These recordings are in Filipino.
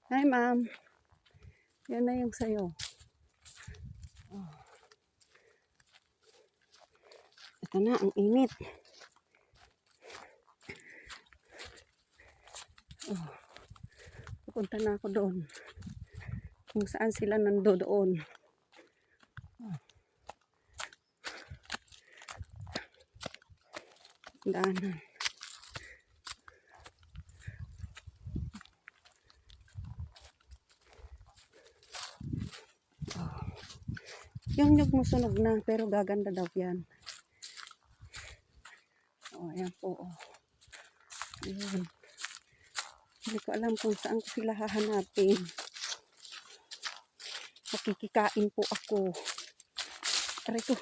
Hi, ma'am. Yan na yung sayo. Oh. Ito na, ang init. Oh. Pupunta na ako doon. Kung saan sila nandoon. Oh. Daanan. Oh. Yung nyug mo sunog na, pero gaganda daw yan. Oh, ayan po. Oh. Ayan. Hindi ko alam kung saan ko sila hahanapin. Makikikain po ako. Aray ko.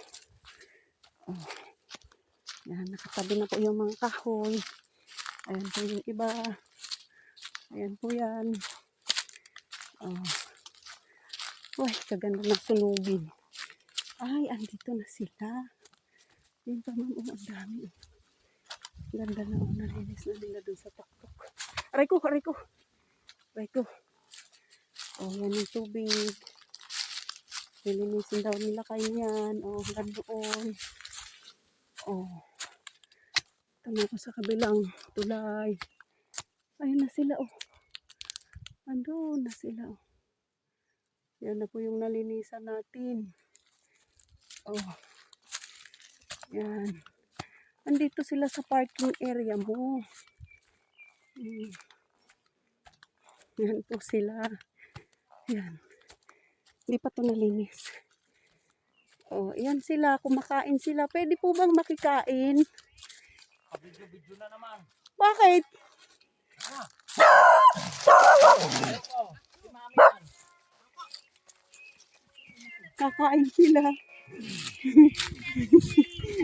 Oh. Yan, nakatabi na po yung mga kahoy. Ayan po yung iba. Ayan po yan. Oh. Uy, kaganda ng sunugin. Ay, andito na sila. Yan pa ma'am, ang dami. Ganda na, nalinis na nila dun sa tuktok. Aray ko, aray ko. Aray ko. Oh, yan yung tubig. Nilinisin daw nila kayo yan. Oh, hanggang doon. Oh. Ito na ako sa kabilang tulay. Ayun na sila, oh. Andun na sila, oh. Yan na po yung nalinisan natin. Oh. Yan. Andito sila sa parking area mo. Yan po sila. Yan. Hindi pa ito nalinis. Oh, yan sila. Kumakain sila. Pwede po bang makikain? Video na naman. Bakit? Kakain sila.